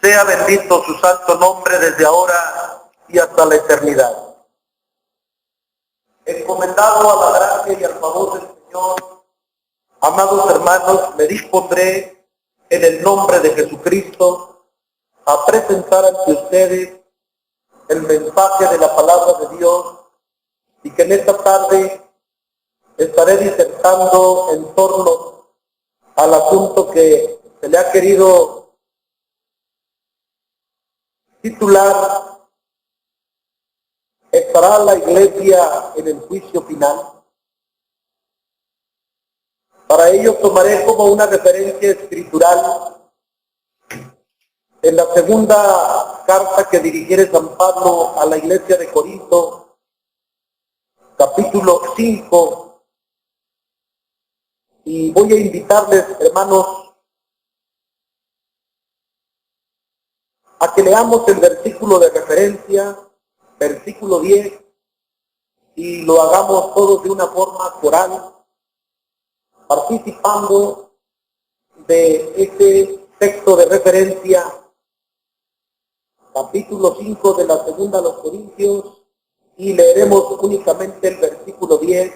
Sea bendito su santo nombre desde ahora y hasta la eternidad. Encomendado a la gracia y al favor del Señor, amados hermanos, me dispondré en el nombre de Jesucristo a presentar ante ustedes el mensaje de la palabra de Dios, y que en esta tarde estaré disertando en torno al asunto que se le ha querido titular: ¿estará la iglesia en el juicio final? Para ello tomaré como una referencia escritural en la segunda carta que dirigiere San Pablo a la iglesia de Corinto, capítulo 5, y voy a invitarles, hermanos, a que leamos el versículo de referencia, versículo 10, y lo hagamos todos de una forma coral, participando de este texto de referencia, capítulo 5 de la segunda a los Corintios, y leeremos únicamente el versículo 10,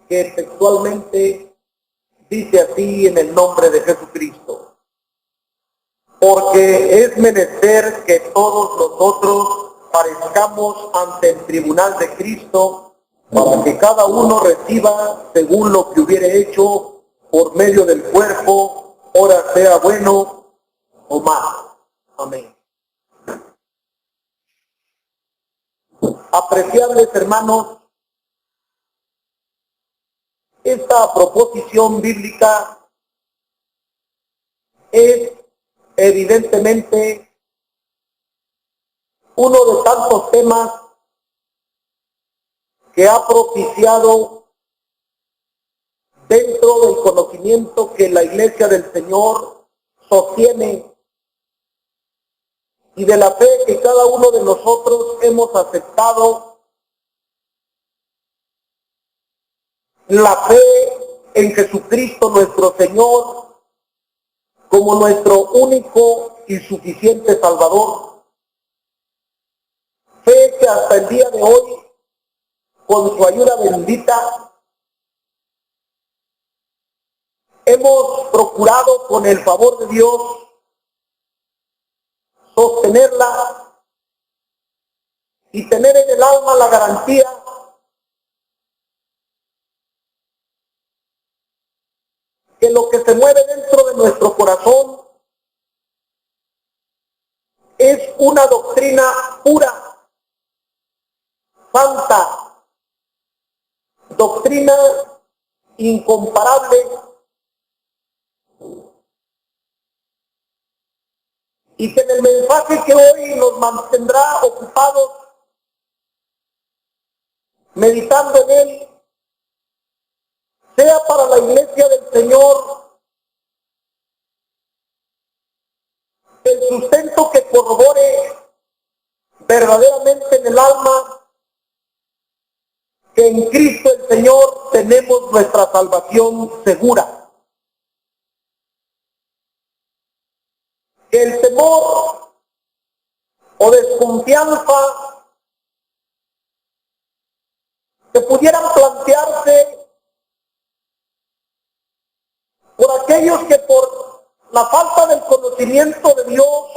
que textualmente dice así en el nombre de Jesucristo: porque es menester que todos nosotros parezcamos ante el tribunal de Cristo, para que cada uno reciba según lo que hubiere hecho por medio del cuerpo, ora sea bueno o mal. Amén. Apreciables hermanos, esta proposición bíblica es evidentemente uno de tantos temas que ha propiciado dentro del conocimiento que la Iglesia del Señor sostiene y de la fe que cada uno de nosotros hemos aceptado, la fe en Jesucristo nuestro Señor como nuestro único y suficiente Salvador. Fe que hasta el día de hoy, con su ayuda bendita, hemos procurado, con el favor de Dios, sostenerla y tener en el alma la garantía que lo que se mueve dentro de nuestro corazón es una doctrina pura, santa, doctrina incomparable, y que en el mensaje que hoy nos mantendrá ocupados meditando en él, sea para la Iglesia del Señor el sustento que corrobore verdaderamente en el alma que en Cristo el Señor tenemos nuestra salvación segura. Que el temor o desconfianza que pudieran plantearse por aquellos que por la falta del conocimiento de Dios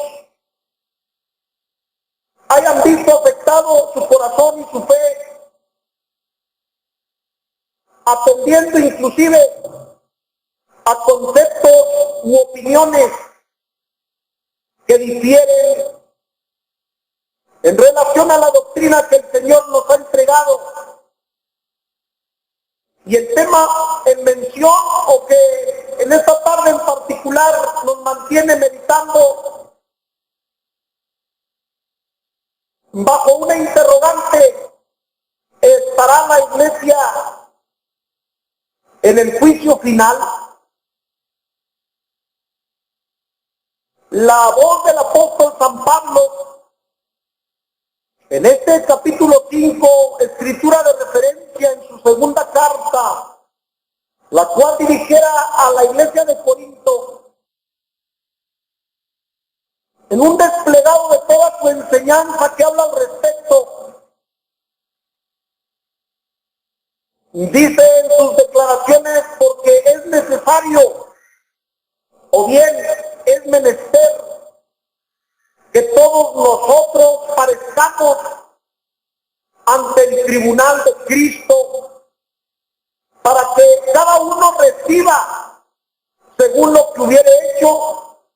hayan visto afectado su corazón y su fe, atendiendo inclusive a conceptos u opiniones que difieren en relación a la doctrina que el Señor nos ha entregado. Y el tema en mención, o que en esta tarde en particular nos mantiene meditando bajo una interrogante: ¿estará la Iglesia en el juicio final? La voz del apóstol San Pablo en este capítulo 5, escritura de referencia en su segunda carta, la cual dirigiera a la iglesia de Corinto, en un desplegado de toda su enseñanza que habla al respecto. Dice en sus declaraciones, porque es necesario, o bien es menester, que todos nosotros parezcamos ante el tribunal de Cristo, para que cada uno reciba según lo que hubiere hecho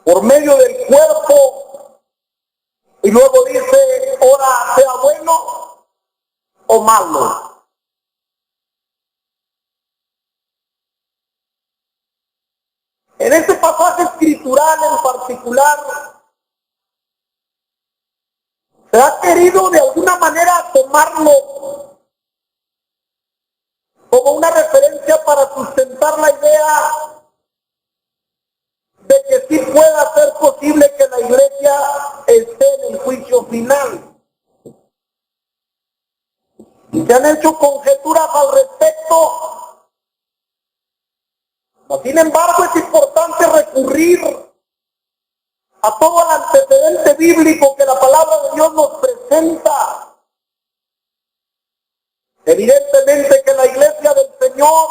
por medio del cuerpo, y luego dice, ora sea bueno o malo. En este pasaje escritural en particular, se ha querido de alguna manera tomarlo como una referencia para sustentar la idea de que sí pueda ser posible que la iglesia esté en el juicio final. Se han hecho conjeturas al respecto. Sin embargo, es importante recurrir a todo el antecedente bíblico que la palabra de Dios nos presenta. Evidentemente que la iglesia del Señor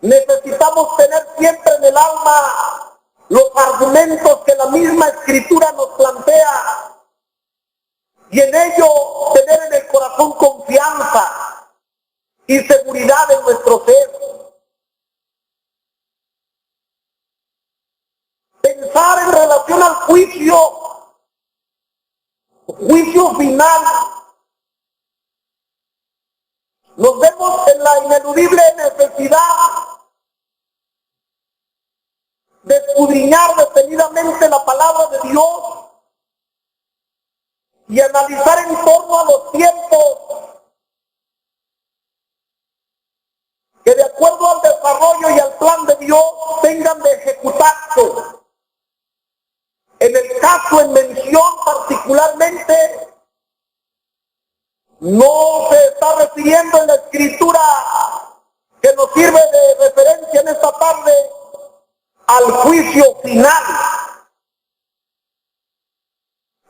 necesitamos tener siempre en el alma los argumentos que la misma Escritura nos plantea y en ello tener en el corazón confianza y seguridad en nuestro ser. Pensar en relación al juicio final, nos vemos en la ineludible necesidad de escudriñar detenidamente la palabra de Dios y analizar en torno a los tiempos que de acuerdo al desarrollo y al plan de Dios tengan de ejecutarse. En el caso en mención particularmente, no se está refiriendo en la Escritura que nos sirve de referencia en esta tarde al juicio final.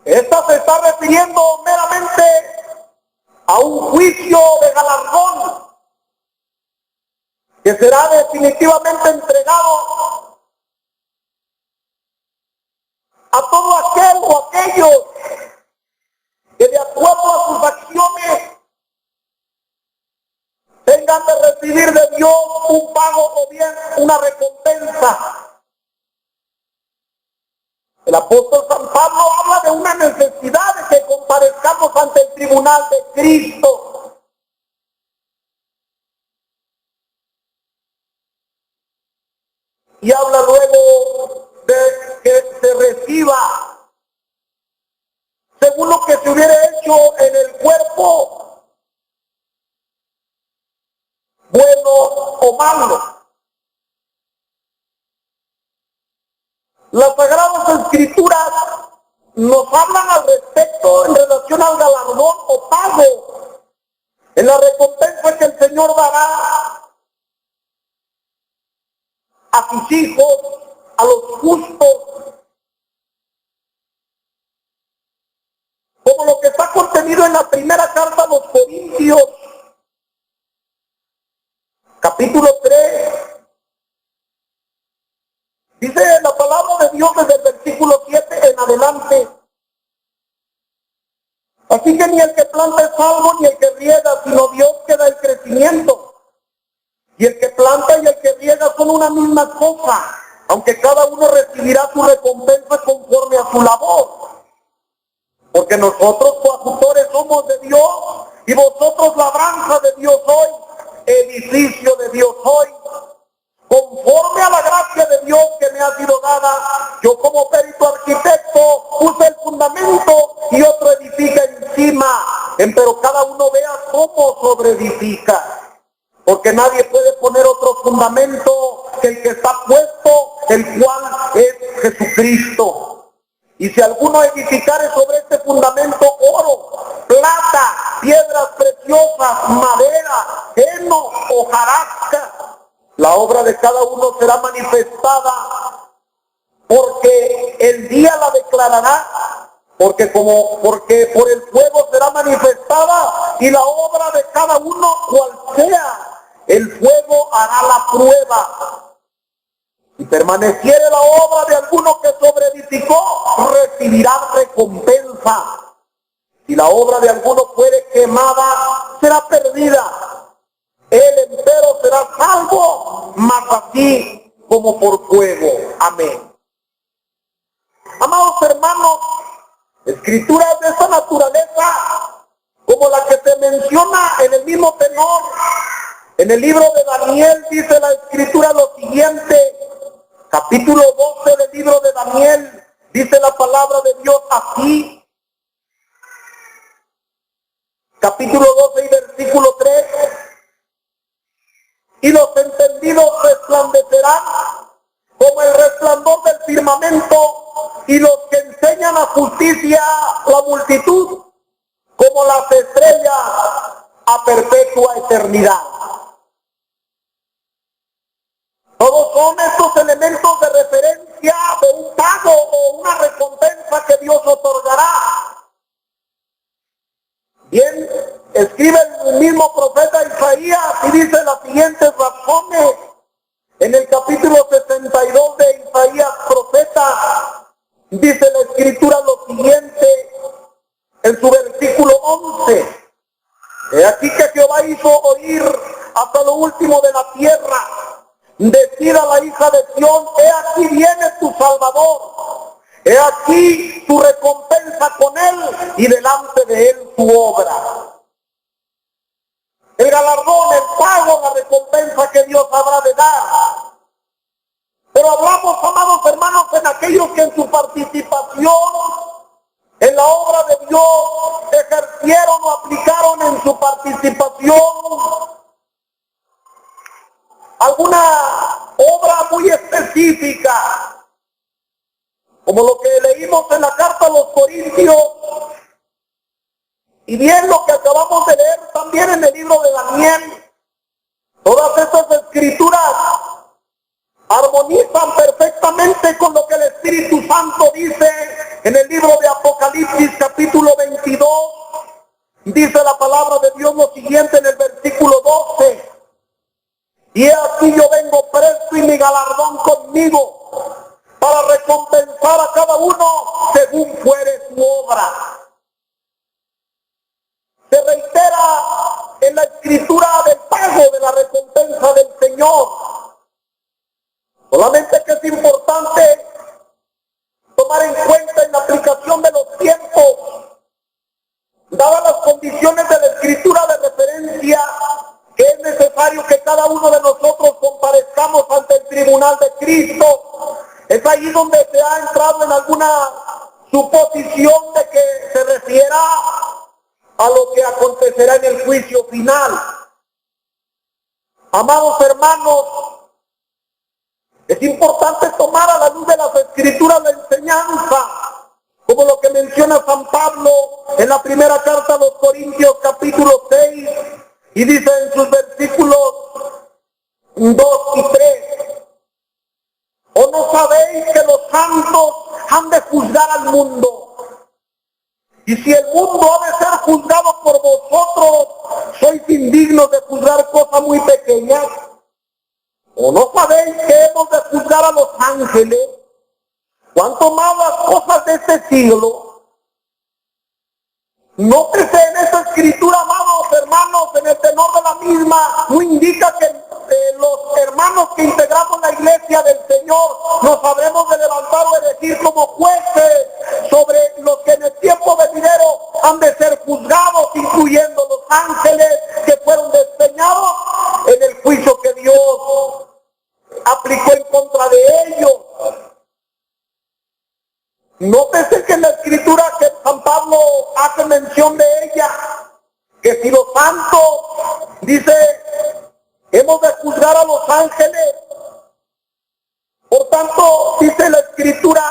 Esta se está refiriendo meramente a un juicio de galardón que será definitivamente entregado a todo aquel o aquellos que de acuerdo a sus acciones tengan de recibir de Dios un pago o bien una recompensa. El apóstol San Pablo habla de una necesidad de que comparezcamos ante el tribunal de Cristo. Y habla luego de que se reciba según lo que se hubiera hecho en el cuerpo, bueno o malo. Las Sagradas Escrituras nos hablan al respecto en relación al galardón o pago, en la recompensa que el Señor dará a sus hijos, a los justos, como lo que está contenido en la primera carta a los Corintios, capítulo 3, dice la palabra de Dios desde el versículo 7 en adelante. Así que ni el que planta es salvo, ni el que riega, sino Dios que da el crecimiento. Y el que planta y el que riega son una misma cosa, aunque cada uno recibirá su recompensa conforme a su labor. Porque nosotros coautores somos de Dios, y vosotros labranza de Dios sois, edificio de Dios sois. Conforme a la gracia de Dios que me ha sido dada, yo como perito arquitecto puse el fundamento y otro edifica encima, pero cada uno vea cómo sobreedifica. Porque nadie puede poner otro fundamento que el que está puesto, el cual es Jesucristo. Y si alguno edificare sobre este fundamento oro, plata, piedras preciosas, madera, heno, hojarasca, la obra de cada uno será manifestada, porque el día la declarará, porque por el fuego será manifestada, y la obra de cada uno cual sea, el fuego hará la prueba. Si permaneciere la obra de alguno que sobreedificó, recibirá recompensa. Si la obra de alguno fuere quemada, será perdida. Él empero será salvo, mas así como por fuego. Amén. Amados hermanos, escrituras de esa naturaleza, como la que se menciona en el mismo tenor, en el libro de Daniel, dice la escritura lo siguiente, capítulo 12 del libro de Daniel, dice la palabra de Dios así, capítulo 12 y versículo 3, y los entendidos resplandecerán como el resplandor del firmamento, y los que enseñan a justicia la multitud, como las estrellas a perpetua eternidad. Todos son estos elementos de referencia de un pago o una recompensa que Dios otorgará. Bien, escribe el mismo profeta Isaías y dice las siguientes razones. En el capítulo 62 de Isaías, profeta, dice la escritura lo siguiente, en su versículo 11. He aquí que Jehová hizo oír hasta lo último de la tierra. Decida la hija de Sión, he aquí viene tu Salvador. He aquí tu recompensa con él y delante de él tu obra. El galardón, el pago, la recompensa que Dios habrá de dar. Pero hablamos, amados hermanos, en aquellos que en su participación en la obra de Dios ejercieron o aplicaron en su participación alguna obra muy específica, como lo que leímos en la carta a los Corintios, y bien lo que acabamos de leer también en el libro de Daniel. Todas estas escrituras armonizan perfectamente con lo que el Espíritu Santo dice en el libro de Apocalipsis capítulo 22. Dice la palabra de Dios lo siguiente en el versículo 12. Y he aquí yo vengo presto y mi galardón conmigo, para recompensar a cada uno según fuere su obra. Se reitera en la escritura del pago de la recompensa del Señor. Solamente que es importante tomar en cuenta en la aplicación de los tiempos, dadas las condiciones de la escritura de referencia, que es necesario que cada uno de nosotros comparezcamos ante el tribunal de Cristo. Es ahí donde se ha entrado en alguna suposición de que se refiera a lo que acontecerá en el juicio final. Amados hermanos, es importante tomar a la luz de las escrituras la enseñanza, como lo que menciona San Pablo en la primera carta a los Corintios capítulo 6, y dice en sus versículos 2 y 3, ¿o no sabéis que los santos han de juzgar al mundo? Y si el mundo ha de ser juzgado por vosotros, sois indignos de juzgar cosas muy pequeñas. ¿O no sabéis que hemos de juzgar a los ángeles? ¿Cuánto más las cosas de este siglo? Nótese en esa escritura, amados hermanos, en el tenor de la misma, no indica que los hermanos que integramos la iglesia del Señor nos habremos de levantar o elegir como jueces sobre los que en el tiempo venidero han de ser juzgados, incluyendo los ángeles que fueron despeñados en el juicio que Dios aplicó en contra de ellos. Nótese que en la escritura que San Pablo hace mención de ella, que si los santos, dice, hemos de juzgar a los ángeles. Por tanto, dice la escritura,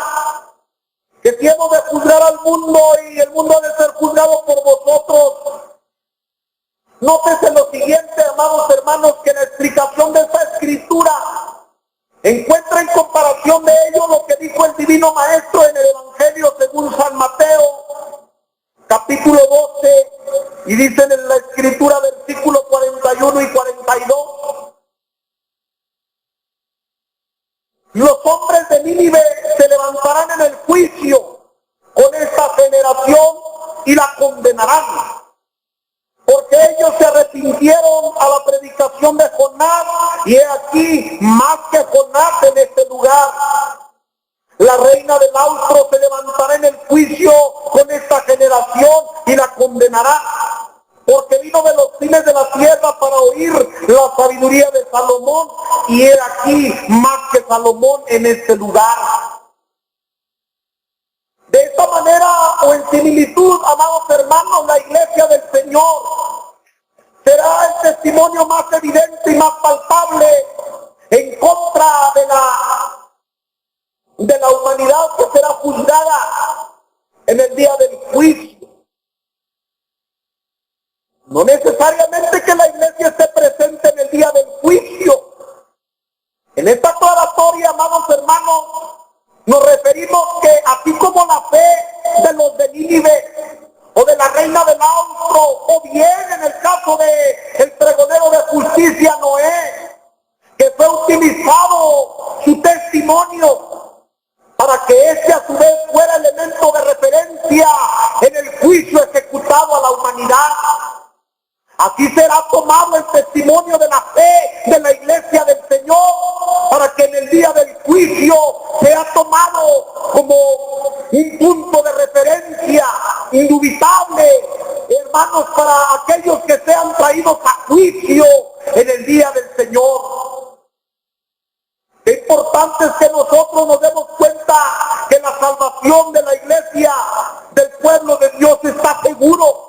que si hemos de juzgar al mundo y el mundo ha de ser juzgado por vosotros. Nótese lo siguiente, amados hermanos, que en la explicación de esta escritura Encuentra en comparación de ello lo que dijo el Divino Maestro en el Evangelio según San Mateo, capítulo 12, y dice en la Escritura, versículos 41 y 42, los hombres de Nínive se levantarán en el juicio con esta generación y la condenarán, porque ellos se arrepintieron a la predicación de Jonás, y he aquí más que Jonás en este lugar. La reina del austro se levantará en el juicio con esta generación y la condenará, porque vino de los fines de la tierra para oír la sabiduría de Salomón, y he aquí más que Salomón en este lugar. De esta manera, o en similitud, amados hermanos, la iglesia del Señor será el testimonio más evidente y más palpable en contra de la humanidad que será juzgada en el día del juicio. No necesariamente que la iglesia esté presente en el día del juicio. En esta aclaratoria, amados hermanos, nos referimos que así como la fe de los de Nínive o de la reina del austro, o bien en el caso de el pregonero de justicia Noé, que fue utilizado su testimonio para que este a su vez fuera elemento de referencia en el juicio ejecutado a la humanidad. Así será tomado el testimonio de la fe de la iglesia del Señor, para que en el día del juicio sea tomado como un punto de referencia indubitable, hermanos, para aquellos que sean traídos a juicio en el día del Señor. Qué importante es que nosotros nos demos cuenta que la salvación de la iglesia, del pueblo de Dios, está seguro.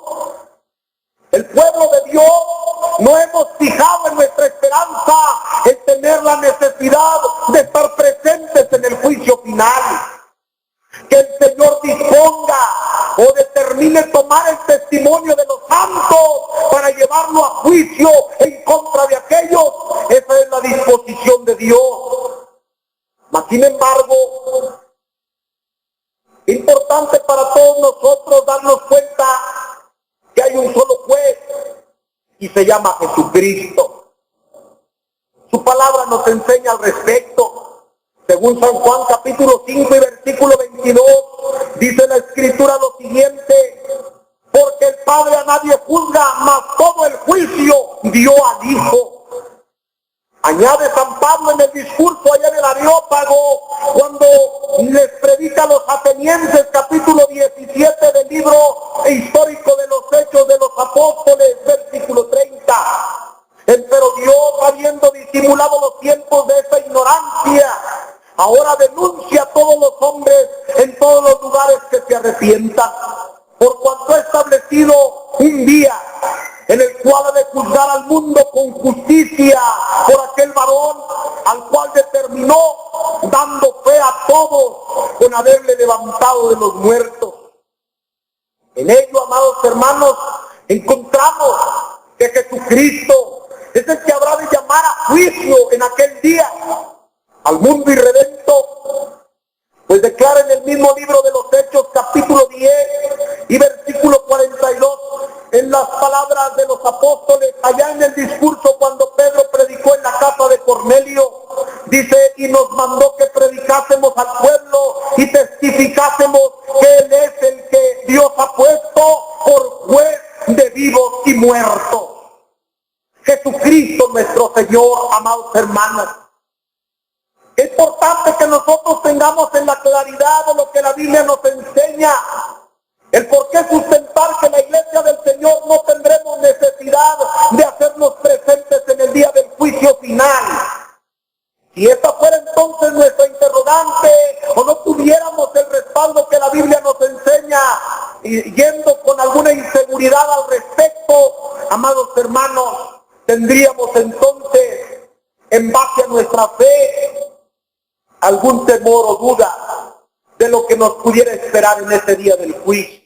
El pueblo de Dios no hemos fijado en nuestra esperanza en tener la necesidad de estar presentes en el juicio final. Que el Señor disponga o determine tomar el testimonio de los santos para llevarlo a juicio en contra de aquellos. Esa es la disposición de Dios. Mas, sin embargo, es importante para todos nosotros darnos cuenta que hay un solo juez y se llama Jesucristo. Su palabra nos enseña al respecto. Según San Juan capítulo 5 y versículo 22, dice la Escritura lo siguiente: porque el Padre a nadie juzga, mas todo el juicio dio al Hijo. Añade San Pablo en el discurso allá en el Areópago, cuando les predica a los atenienses, capítulo 17 del libro histórico de los Hechos de los Apóstoles, versículo 30. Pero Dios, habiendo disimulado los tiempos de esa ignorancia, ahora denuncia a todos los hombres en todos los lugares que se arrepientan, por cuanto ha establecido un día en el cual ha de juzgar al mundo con justicia por aquel varón al cual determinó, dando fe a todos con haberle levantado de los muertos. En ello, amados hermanos, encontramos que Jesucristo es el que habrá de llamar a juicio en aquel día al mundo irredento. Pues declara en el mismo libro de los Hechos, capítulo 10 y versículo 42, en las palabras de los apóstoles, allá en el discurso cuando Pedro predicó en la casa de Cornelio, dice: y nos mandó que predicásemos al pueblo y testificásemos que Él es el que Dios ha puesto por juez de vivos y muertos. Jesucristo nuestro Señor, amados hermanos. Es importante que nosotros tengamos en la claridad de lo que la Biblia nos enseña, el por qué sustentar que la iglesia del Señor no tendremos necesidad de hacernos presentes en el día del juicio final. Si esta fuera entonces nuestra interrogante, o no tuviéramos el respaldo que la Biblia nos enseña, yendo con alguna inseguridad al respecto, amados hermanos, tendríamos entonces, en base a nuestra fe, algún temor o duda de lo que nos pudiera esperar en ese día del juicio.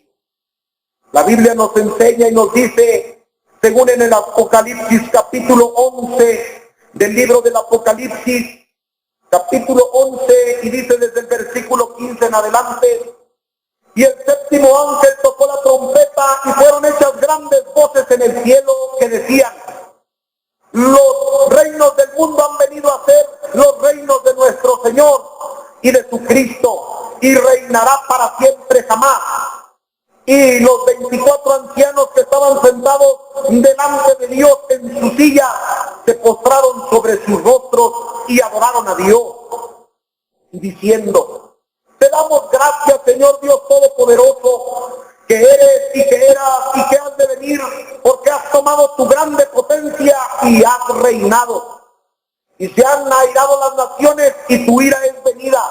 La Biblia nos enseña y nos dice, según en el Apocalipsis capítulo 11 del libro del Apocalipsis, capítulo 11, y dice desde el versículo 15 en adelante: y el séptimo ángel tocó la trompeta, y fueron hechas grandes voces en el cielo que decían: los reinos del mundo han venido a ser los reinos de nuestro Señor y de su Cristo, y reinará para siempre jamás. Y los 24 ancianos que estaban sentados delante de Dios en su silla se postraron sobre sus rostros y adoraron a Dios, diciendo: te damos gracias, Señor Dios Todopoderoso, que eres y que eras y que has de venir, porque has tomado tu grande potencia y has reinado. Y se han airado las naciones y tu ira es venida,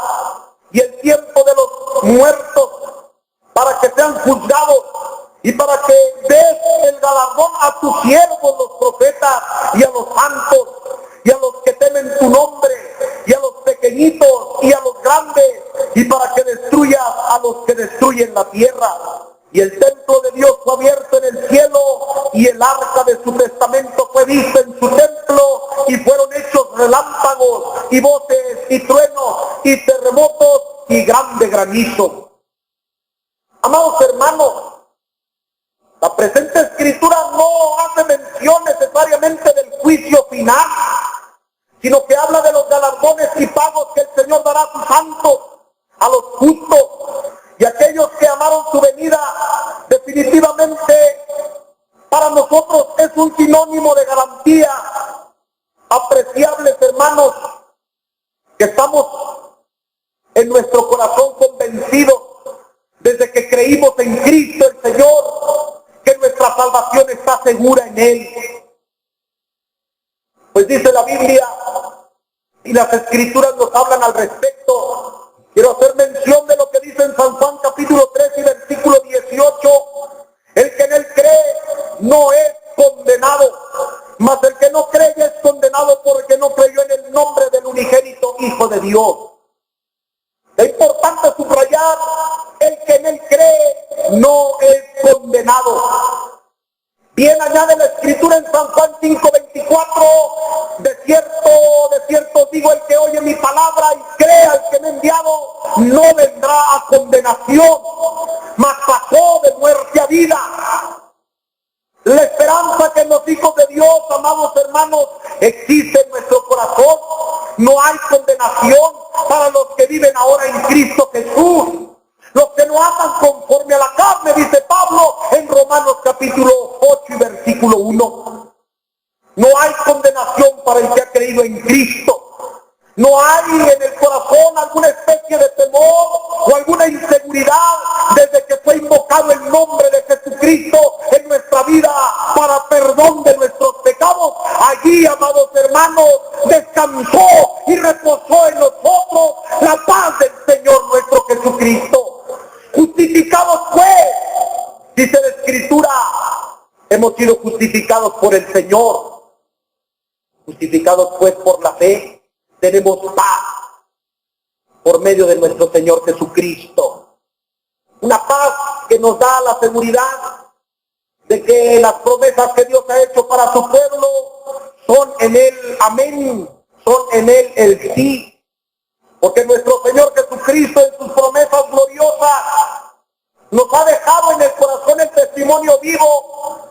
y el tiempo de los muertos, para que sean juzgados, y para que des el galardón a tus siervos los profetas, y a los santos, y a los que temen tu nombre, y a los pequeñitos, y a los grandes, y para que destruyas a los que destruyen la tierra. Y el templo de Dios fue abierto en el cielo, y el arca de su testamento fue vista en su templo, y fueron hechos relámpagos, y voces, y truenos, y terremotos, y grande granizo. Amados hermanos, la presente escritura no hace mención necesariamente del juicio final, sino que habla de los galardones y pagos que el Señor dará a sus santos, a los justos, y aquellos que amaron su venida. Definitivamente para nosotros es un sinónimo de garantía, apreciables hermanos, que estamos en nuestro corazón convencidos desde que creímos en Cristo el Señor, que nuestra salvación está segura en Él. Pues dice la Biblia, y las Escrituras nos hablan al respecto. Quiero hacer mención de lo que dice en San Juan capítulo 3 y versículo 18. El que en Él cree no es condenado, mas el que no cree es condenado porque no creyó en el nombre del unigénito Hijo de Dios. Es importante subrayar: el que en Él cree no es condenado. Bien añade la Escritura en San Juan 5:24, de cierto os digo, el que oye mi palabra y cree al que me ha enviado, no vendrá a condenación, mas pasó de muerte a vida. La esperanza que en los hijos de Dios, amados hermanos, existe en nuestro corazón. No hay condenación para los que viven ahora en Cristo Jesús. Los que no andan conforme a la carne, dice Pablo en Romanos capítulo 8 y versículo 1. No hay condenación para el que ha creído en Cristo. No hay en el corazón alguna especie de temor o alguna inseguridad desde que fue invocado el nombre de Jesucristo en nuestra vida para perdón de nuestros pecados. Allí, amados hermanos, descansó y reposó en nosotros la paz del Señor nuestro Jesucristo. Justificados pues, dice la Escritura, hemos sido justificados por el Señor. Justificados pues por la fe, tenemos paz por medio de nuestro Señor Jesucristo. Una paz que nos da la seguridad de que las promesas que Dios ha hecho para su pueblo son en Él amén, son en Él el sí. Porque nuestro Señor Jesucristo en sus promesas gloriosas nos ha dejado en el corazón el testimonio vivo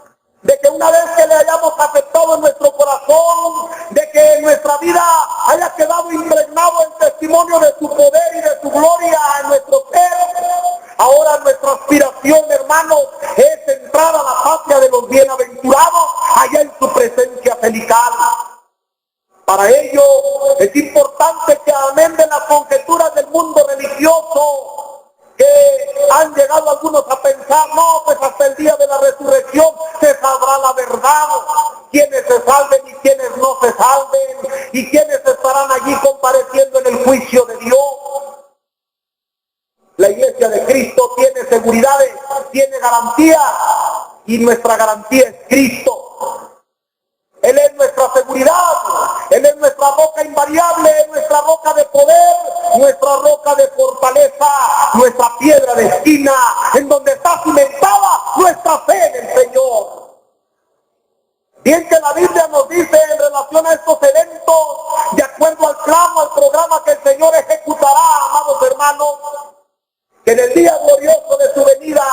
de que una vez que le hayamos aceptado en nuestro corazón, de que nuestra vida haya quedado impregnado el testimonio de su poder y de su gloria en nuestro ser, ahora nuestra aspiración, hermanos, es entrar a la patria de los bienaventurados, allá en su presencia celical. Para ello es importante que amén de las conjeturas del mundo religioso, que han llegado algunos a pensar, no, pues hasta el día de la resurrección se sabrá la verdad, quienes se salven y quienes no se salven, y quienes estarán allí compareciendo en el juicio de Dios. La Iglesia de Cristo tiene seguridades, tiene garantía, y nuestra garantía es Cristo. Él es nuestra seguridad, Él es nuestra roca invariable, es nuestra roca de poder, nuestra roca de fortaleza, nuestra piedra de esquina, en donde está cimentada nuestra fe en el Señor. Bien que la Biblia nos dice en relación a estos eventos, de acuerdo al plan o al programa que el Señor ejecutará, amados hermanos, que en el día glorioso de su venida,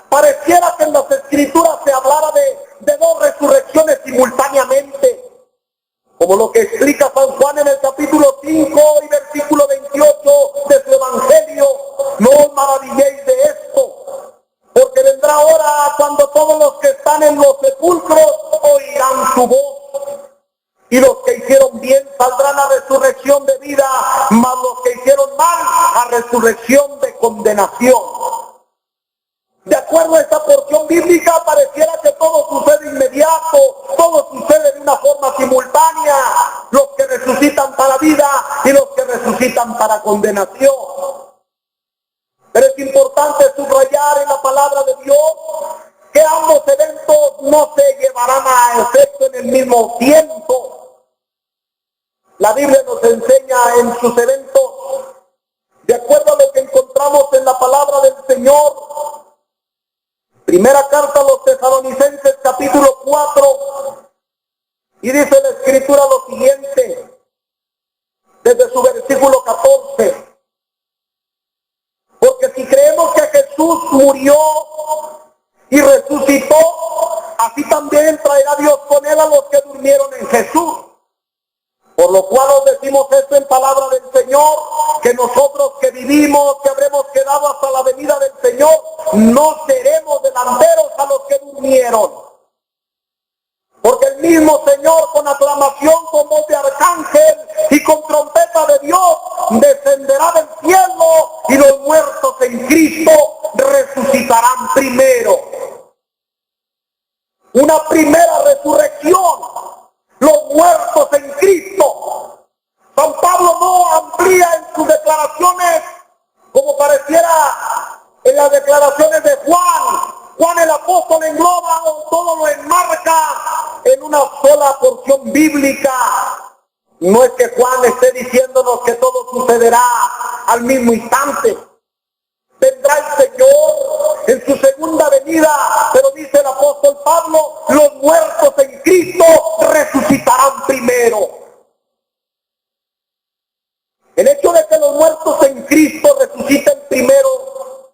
pareciera que en las Escrituras se hablara de dos resurrecciones simultáneamente, como lo que explica San Juan en el capítulo 5 y versículo 28 de su Evangelio. No os maravilléis de esto, porque vendrá hora cuando todos los que están en los sepulcros oirán su voz, y los que hicieron bien saldrán a resurrección de vida, mas los que hicieron mal a resurrección de condenación. De acuerdo a esta porción bíblica, pareciera que todo sucede inmediato, todo sucede de una forma simultánea, los que resucitan para vida y los que resucitan para condenación. Pero es importante subrayar en la palabra de Dios que ambos eventos no se llevarán a efecto en el mismo tiempo. La Biblia nos enseña en sus eventos, de acuerdo a lo que encontramos en la palabra del Señor. Primera carta a los Tesalonicenses, capítulo 4, y dice la Escritura lo siguiente, desde su versículo 14. Porque si creemos que Jesús murió y resucitó, así también traerá Dios con él a los que durmieron en Jesús. Por lo cual os decimos esto en palabra del Señor, que nosotros que vivimos, que habremos quedado hasta la venida del Señor, no seremos delanteros a los que durmieron. Porque el mismo Señor, con aclamación, con voz de arcángel y con trompeta de Dios, descenderá del cielo, y los muertos en Cristo resucitarán primero. Una primera resurrección. Los muertos en Cristo. San Pablo no amplía en sus declaraciones como pareciera en las declaraciones de Juan. Juan el apóstol engloba o todo lo enmarca en una sola porción bíblica. No es que Juan esté diciéndonos que todo sucederá al mismo instante. Vendrá el Señor en su segunda venida, pero dice el apóstol Pablo, los muertos en Cristo resucitarán primero. El hecho de que los muertos en Cristo resuciten primero,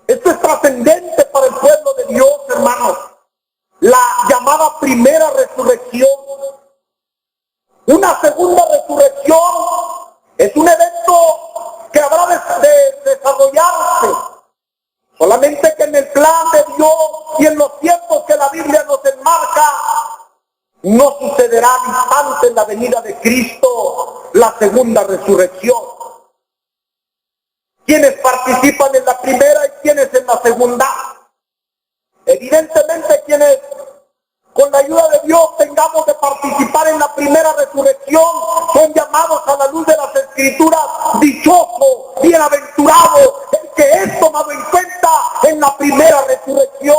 esto es trascendente para el pueblo de Dios, hermanos. La llamada primera resurrección. Una segunda resurrección es un evento que habrá de desarrollarse. Solamente que en el plan de Dios y en los tiempos que la Biblia nos enmarca, no sucederá al instante en la venida de Cristo la segunda resurrección. ¿Quiénes participan en la primera y quiénes en la segunda? Evidentemente quienes con la ayuda de Dios tengamos de participar en la primera resurrección son llamados a la luz de las Escrituras dichoso, bienaventurado, el que es tomado en cuenta en la primera resurrección.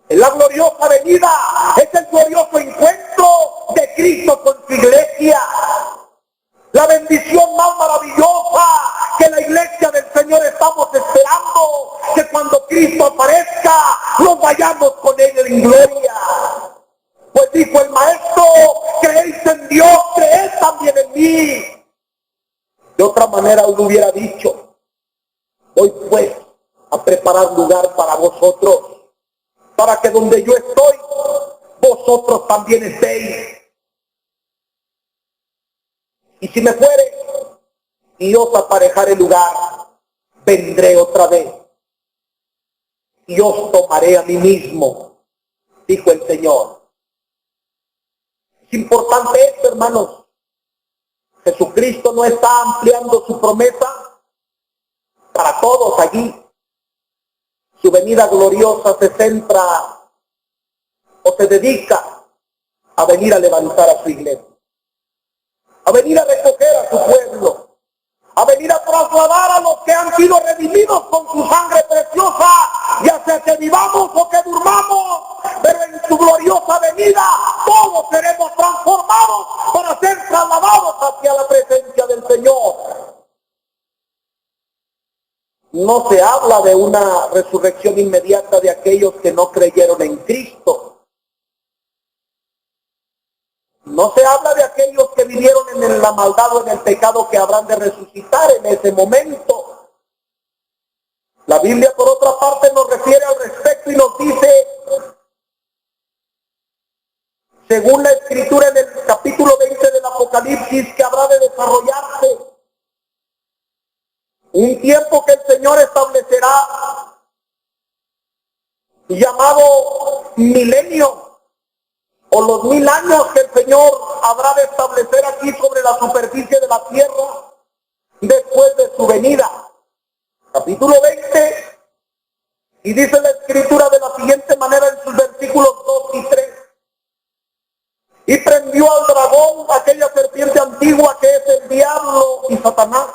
En la gloriosa venida es el glorioso encuentro de Cristo con su iglesia. La bendición más maravillosa que la iglesia del Señor estamos esperando, que cuando Cristo aparezca, nos vayamos con Él en gloria. Pues dijo el Maestro, creéis en Dios, creed también en mí. De otra manera lo hubiera dicho, voy pues a preparar lugar para vosotros, para que donde yo estoy, vosotros también estéis. Y si me fuere y os aparejaré lugar, vendré otra vez y os tomaré a mí mismo, dijo el Señor. Es importante esto, hermanos. Jesucristo no está ampliando su promesa para todos allí. Su venida gloriosa se centra o se dedica a venir a levantar a su iglesia, a venir a recoger a su pueblo, a venir a trasladar a los que han sido redimidos con su sangre preciosa, ya sea que vivamos o que durmamos, pero en su gloriosa venida todos seremos transformados para ser trasladados hacia la presencia del Señor. No se habla de una resurrección inmediata de aquellos que no creyeron en Cristo, No se habla de aquellos que vivieron en la maldad o en el pecado que habrán de resucitar en ese momento. La Biblia, por otra parte, nos refiere al respecto y nos dice, según la Escritura en el capítulo 20 del Apocalipsis, que habrá de desarrollarse un tiempo que el Señor establecerá, llamado milenio, o los 1000 años que el Señor habrá de establecer aquí sobre la superficie de la tierra después de su venida. Capítulo 20, y dice la Escritura de la siguiente manera en sus versículos 2 y 3. Y prendió al dragón, aquella serpiente antigua que es el diablo y Satanás,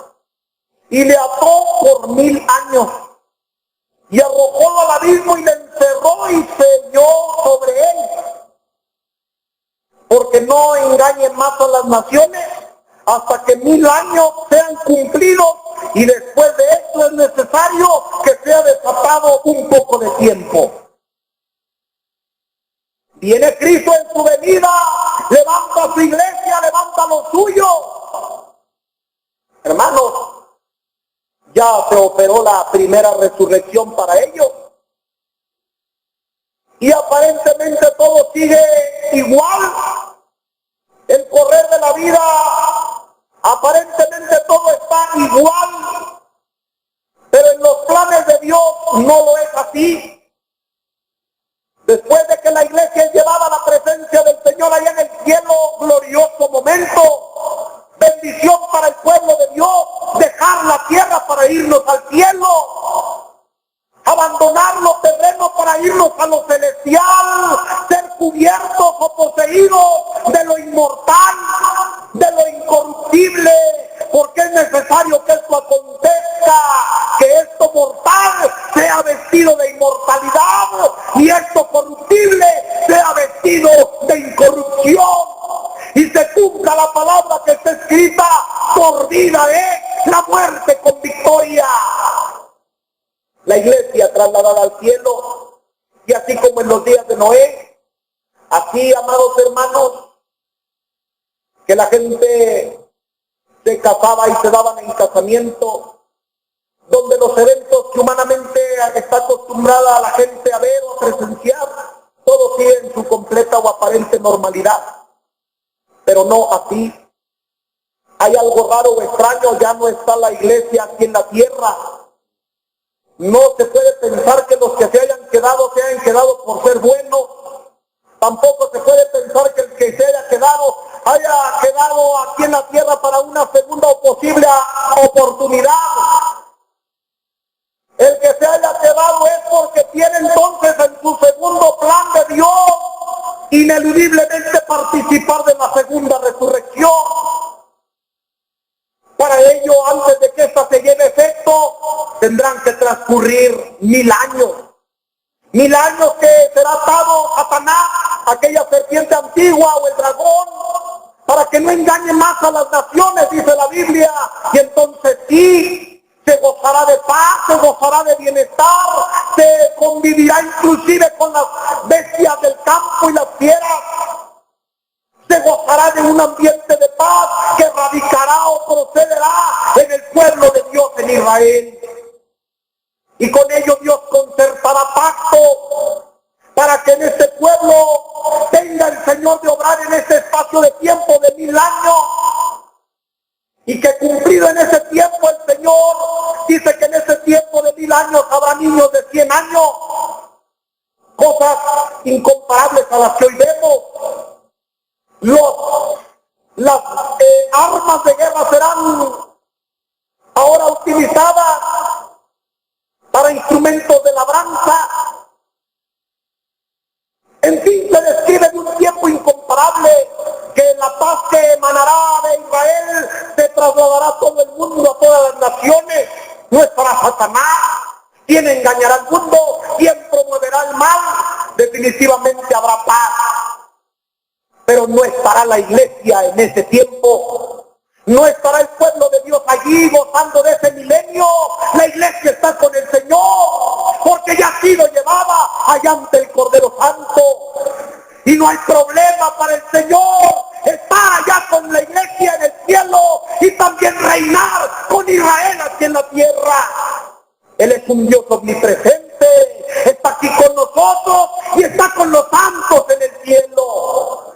y le ató por 1000 años, y arrojólo al abismo y le encerró y selló sobre él, porque no engañen más a las naciones hasta que 1000 años sean cumplidos, y después de esto es necesario que sea desatado un poco de tiempo. Viene Cristo en su venida, levanta su iglesia, levanta lo suyo. Hermanos, ya se operó la primera resurrección para ellos. Y aparentemente todo sigue igual. El correr de la vida, aparentemente todo está igual. Pero en los planes de Dios no lo es así. Después de que la iglesia es llevada a la presencia del Señor allá en el cielo, glorioso momento, bendición para el pueblo de Dios, dejar la tierra para irnos al cielo, abandonar los terrenos para irnos a lo celestial, ser cubiertos o poseídos de lo inmortal, de lo incorruptible, porque es necesario que esto acontezca, que esto mortal sea vestido de inmortalidad y esto corruptible sea vestido de incorrupción, y se cumpla la palabra que está escrita: por vida es la muerte con victoria. La iglesia trasladada al cielo, y así como en los días de Noé, así, amados hermanos, que la gente se casaba y se daban en casamiento, donde los eventos que humanamente está acostumbrada la gente a ver o a presenciar, todo sigue en su completa o aparente normalidad. Pero no así. Hay algo raro o extraño, ya no está la iglesia aquí en la tierra. No se puede pensar que los que se hayan quedado por ser buenos. Tampoco se puede pensar que el que se haya quedado aquí en la tierra para una segunda o posible oportunidad. El que se haya quedado es porque tiene entonces en su segundo plan de Dios ineludiblemente participar de la segunda resurrección. Para ello, antes de que esta se lleve efecto, tendrán que transcurrir 1000 años. 1000 años que será atado Satanás, aquella serpiente antigua o el dragón, para que no engañe más a las naciones, dice la Biblia, y entonces sí, se gozará de paz, se gozará de bienestar, se convivirá inclusive con las bestias del campo y las fieras, se gozará de un ambiente de paz que radicará o procederá en el pueblo de Dios en Israel. Y con ello Dios concertará pacto para que en este pueblo tenga el Señor de obrar en este espacio de tiempo de 1000 años. Y que cumplido en ese tiempo el Señor dice que en ese tiempo de 1000 años habrá niños de 100 años. Cosas incomparables a las que hoy vemos. Las armas de guerra serán ahora utilizadas para instrumentos de labranza. En fin, se describe de un tiempo incomparable, que la paz que emanará de Israel se trasladará a todo el mundo, a todas las naciones. No es para Satanás. ¿Quién engañará al mundo? ¿Quién promoverá el mal? Definitivamente habrá paz. Pero no estará la iglesia en ese tiempo. No estará el pueblo de Dios allí gozando de ese milenio. La iglesia está con el Señor, porque ya ha sido llevada allá ante el Cordero Santo. Y no hay problema para el Señor Él es un Dios omnipresente, está aquí con nosotros y está con los santos en el cielo.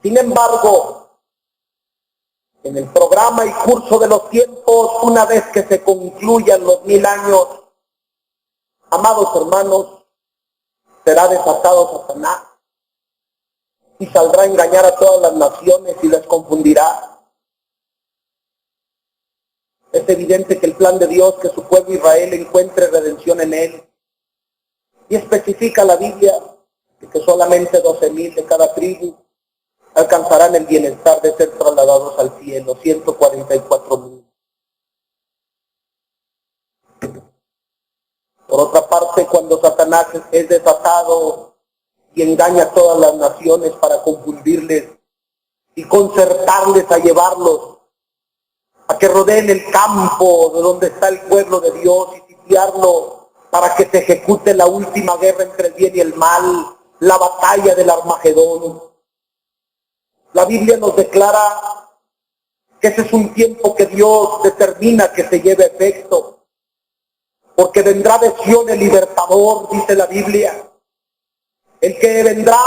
Sin embargo, en el programa y curso de los tiempos, una vez que se concluyan los 1000 años, amados hermanos, será desatado Satanás y saldrá a engañar a todas las naciones y les confundirá. Es evidente que el plan de Dios, que su pueblo Israel encuentre redención en él. Y especifica la Biblia que solamente 12,000 de cada tribu alcanzarán el bienestar de ser trasladados al cielo, 144,000. Por otra parte, cuando Satanás es desatado y engaña a todas las naciones para confundirles y concertarles a llevarlos a que rodeen el campo de donde está el pueblo de Dios y sitiarlo para que se ejecute la última guerra entre el bien y el mal, la batalla del Armagedón. La Biblia nos declara que ese es un tiempo que Dios determina que se lleve a efecto, porque vendrá de Sion el libertador, dice la Biblia. El que vendrá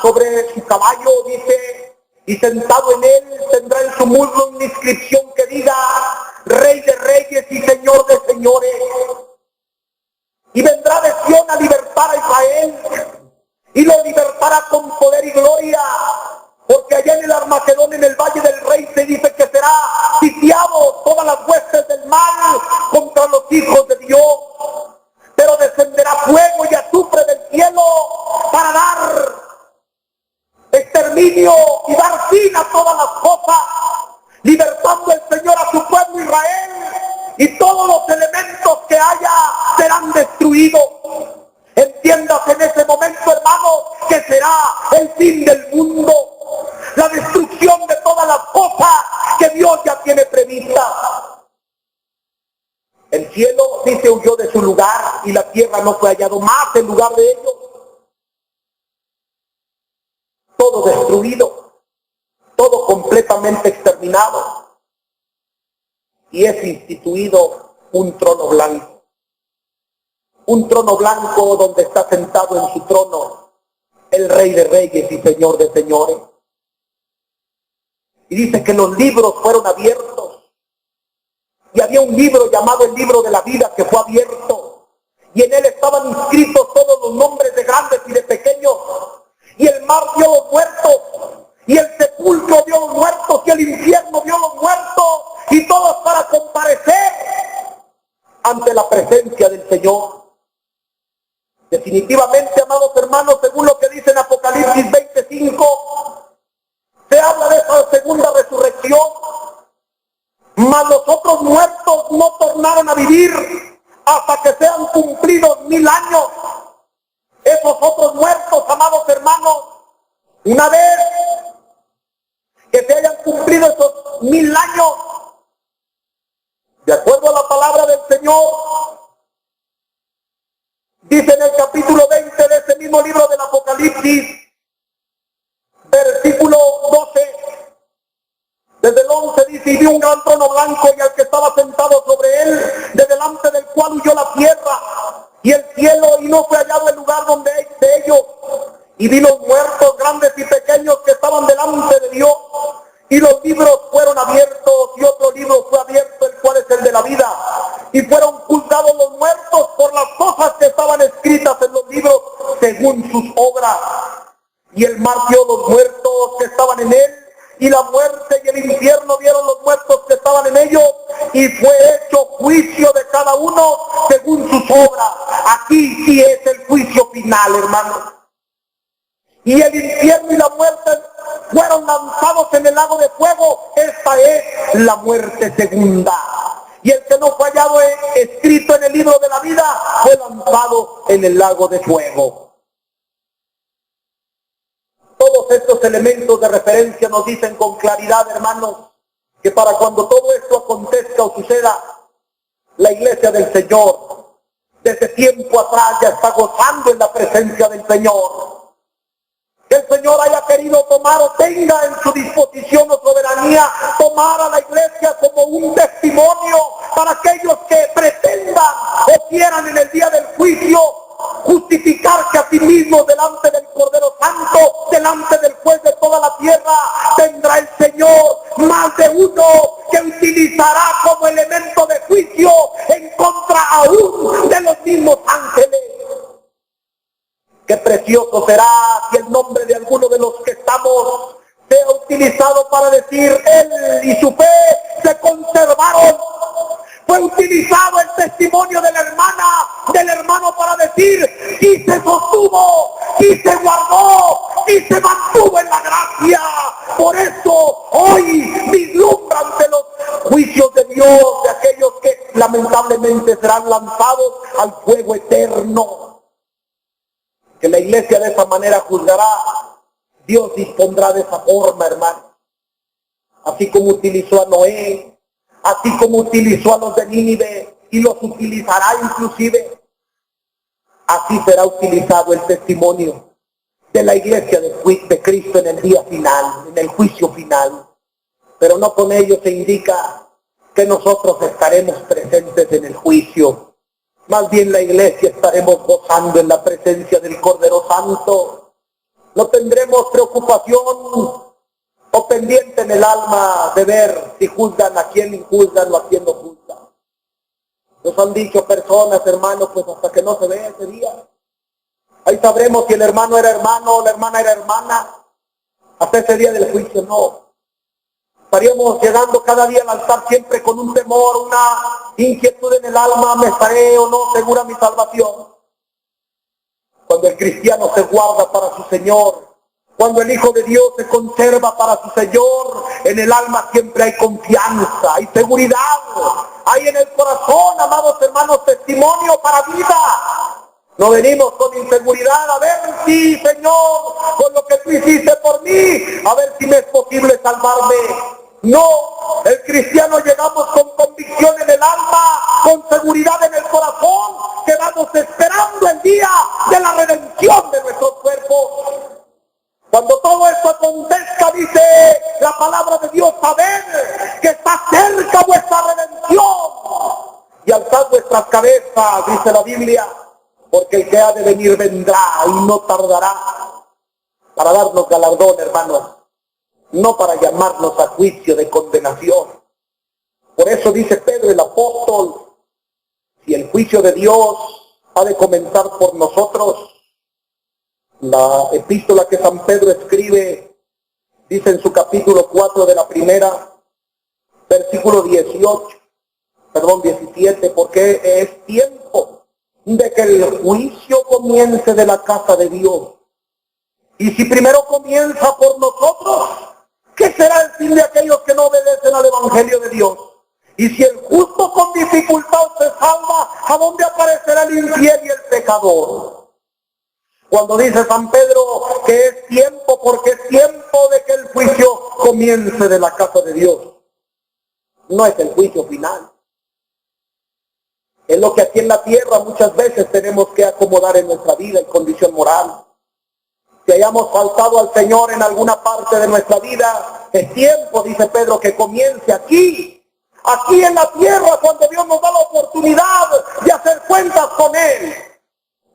sobre su caballo, dice, y sentado en él tendrá en su muslo una inscripción que diga Rey de Reyes y Señor de Señores. Y vendrá de Sion a libertar a Israel, y lo libertará con poder y gloria, porque allá en el Armagedón, en el Valle del Rey, se dice que será sitiado todas las huestes del mal contra los hijos de Dios. Pero descenderá fuego y azufre del cielo para dar exterminio y dar fin a todas las cosas, libertando el Señor a su pueblo Israel, y todos los elementos que haya serán destruidos. Entiendas en ese momento, hermano, que será el fin del mundo, la destrucción de todas las cosas que Dios ya tiene previstas. El cielo sí se huyó de su lugar y la tierra no fue hallado más en lugar de ellos. Todo destruido, todo completamente exterminado. Y es instituido un trono blanco. Un trono blanco donde está sentado en su trono el Rey de Reyes y Señor de Señores. Y dice que los libros fueron abiertos. Y había un libro llamado el libro de la vida que fue abierto. Y en él estaban inscritos todos los nombres de grandes y de pequeños. Y el mar vio los muertos. Y el sepulcro vio los muertos. Y el infierno vio los muertos. Y todos para comparecer ante la presencia del Señor. Definitivamente, amados hermanos, según lo que dice en Apocalipsis 25, se habla de esa segunda resurrección. Mas los otros muertos no tornaron a vivir hasta que sean cumplidos 1000 años. Esos otros muertos, amados hermanos, una vez que se hayan cumplido esos 1000 años, de acuerdo a la palabra del Señor, dice en el capítulo 20 de ese mismo libro del Apocalipsis, versículo 12, desde el 11 dice, y vi un gran trono blanco y al que estaba sentado sobre él, de delante del cual huyó la tierra y el cielo, y no fue hallado el lugar donde de ellos. Y vi los muertos grandes y pequeños que estaban delante de Dios, y los libros fueron abiertos, y otro libro fue abierto, el cual es el de la vida. Y fueron juzgados los muertos por las cosas que estaban escritas en los libros según sus obras. Y el mar vio los muertos que estaban en él, y la muerte y el infierno vieron los muertos que estaban en ellos, y fue hecho juicio de cada uno según sus obras. Aquí sí es el juicio final, hermanos. Y el infierno y la muerte fueron lanzados en el lago de fuego. Esta es la muerte segunda. Y el que no fue hallado escrito en el libro de la vida fue lanzado en el lago de fuego. Todos estos elementos de referencia nos dicen con claridad, hermanos, que para cuando todo esto acontezca o suceda, la iglesia del Señor, desde tiempo atrás, ya está gozando en la presencia del Señor. Que el Señor haya querido tomar o tenga en su disposición o soberanía tomar a la iglesia como un testimonio para aquellos que pretendan o quieran en el día del juicio justificarse a sí mismos delante del Cordero Santo, delante del juez de toda la tierra. Tendrá el Señor más de uno que utilizará como elemento de juicio en contra aún de los mismos ángeles. Qué precioso será si el nombre de alguno de los que estamos sea utilizado para decir él y su fe se conservaron. Fue utilizado el testimonio de la hermana, del hermano, para decir, y se sostuvo, y se guardó, y se mantuvo en la gracia. Por eso hoy vislumbra ante los juicios de Dios de aquellos que lamentablemente serán lanzados al fuego eterno. Que la iglesia de esa manera juzgará. Dios dispondrá de esa forma, hermano. Así como utilizó a Noé, así como utilizó a los de Nínive, y los utilizará inclusive, así será utilizado el testimonio de la iglesia de Cristo en el día final, en el juicio final. Pero no con ello se indica que nosotros estaremos presentes en el juicio. Más bien la iglesia estaremos gozando en la presencia del Cordero Santo. No tendremos preocupación o pendiente en el alma de ver si juzgan, a quién juzgan o a quién no juzgan. Nos han dicho personas, hermanos, pues hasta que no se vea ese día, ahí sabremos si el hermano era hermano o la hermana era hermana. Hasta ese día del juicio no. Estaríamos llegando cada día al altar siempre con un temor, una inquietud en el alma, ¿me estaré o no segura mi salvación? Cuando el cristiano se guarda para su Señor, cuando el Hijo de Dios se conserva para su Señor, en el alma siempre hay confianza, hay seguridad, hay en el corazón, amados hermanos, testimonio para vida. No venimos con inseguridad a ver si, Señor, con lo que tú hiciste por mí, a ver si me es posible salvarme. No, el cristiano llegamos con convicción en el alma, con seguridad en el corazón, que vamos esperando el día de la redención de nuestros cuerpos. Cuando todo esto acontezca, dice la palabra de Dios, sabed que está cerca vuestra redención. Y alzad vuestras cabezas, dice la Biblia, porque el que ha de venir vendrá y no tardará para darnos galardón, hermanos, no para llamarnos a juicio de condenación. Por eso dice Pedro el apóstol, si el juicio de Dios ha de comenzar por nosotros, la epístola que San Pedro escribe, dice en su capítulo 4 de la primera, versículo 17, porque es tiempo de que el juicio comience de la casa de Dios. Y si primero comienza por nosotros, ¿qué será el fin de aquellos que no obedecen al Evangelio de Dios? Y si el justo con dificultad se salva, ¿a dónde aparecerá el infiel y el pecador? Cuando dice San Pedro que es tiempo, porque es tiempo de que el juicio comience de la casa de Dios. No es el juicio final. Es lo que aquí en la tierra muchas veces tenemos que acomodar en nuestra vida y condición moral. Si hayamos faltado al Señor en alguna parte de nuestra vida, es tiempo, dice Pedro, que comience aquí en la tierra, cuando Dios nos da la oportunidad de hacer cuentas con Él.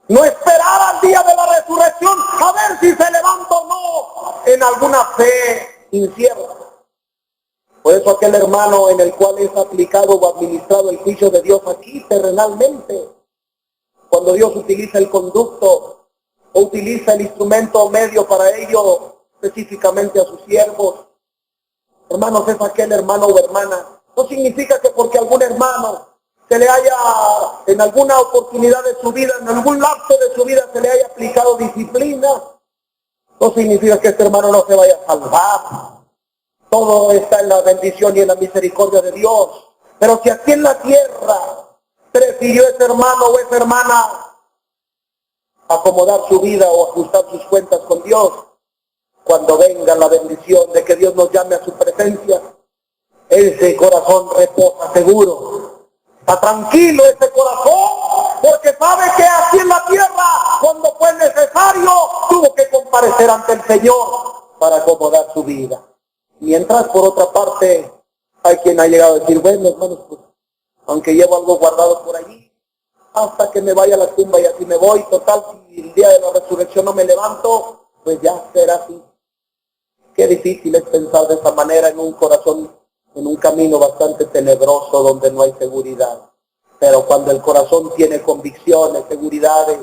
No esperar al día de la resurrección a ver si se levanta o no en alguna fe incierta. Por eso aquel hermano en el cual es aplicado o administrado el juicio de Dios aquí terrenalmente, cuando Dios utiliza el conducto o utiliza el instrumento o medio para ello, específicamente a sus siervos, hermanos, es aquel hermano o hermana. No significa que porque algún hermano se le haya, en alguna oportunidad de su vida, en algún lapso de su vida, se le haya aplicado disciplina, no significa que este hermano no se vaya a salvar. Todo está en la bendición y en la misericordia de Dios. Pero si aquí en la tierra prefirió ese hermano o esa hermana acomodar su vida o ajustar sus cuentas con Dios, cuando venga la bendición de que Dios nos llame a su presencia, ese corazón reposa seguro. Está tranquilo ese corazón, porque sabe que aquí en la tierra, cuando fue necesario, tuvo que comparecer ante el Señor para acomodar su vida. Mientras, por otra parte, hay quien ha llegado a decir, bueno, hermanos, pues aunque llevo algo guardado por allí, hasta que me vaya a la tumba y así me voy. Total, si el día de la resurrección no me levanto, pues ya será así. Qué difícil es pensar de esa manera en un corazón, en un camino bastante tenebroso donde no hay seguridad. Pero cuando el corazón tiene convicciones, seguridades,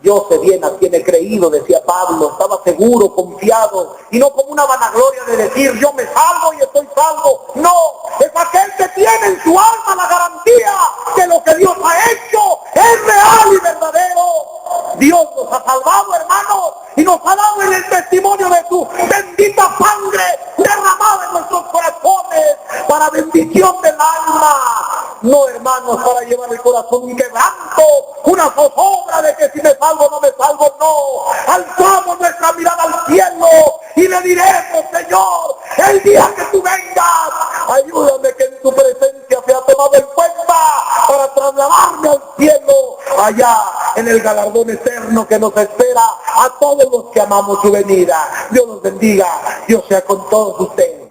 yo sé bien a quien he creído, decía Pablo, estaba seguro, confiado, y no como una vanagloria de decir yo me salvo y estoy salvo. No, es aquel que tiene en su alma la garantía que lo que Dios ha hecho es real y verdadero. Dios nos ha salvado, hermanos, y nos ha dado en el testimonio de su bendita sangre derramada en nuestros corazones para bendición del alma. No, hermanos, para llevar el corazón un quebranto, una zozobra de que si me salvo o no me salvo, no. Alzamos nuestra mirada al cielo y le diremos, Señor, el día que tú vengas, ayúdame que en tu presencia sea tomado en cuenta para trasladarme al cielo, allá en el galardón eterno que nos espera a todos los que amamos su venida. Dios los bendiga, Dios sea con todos ustedes.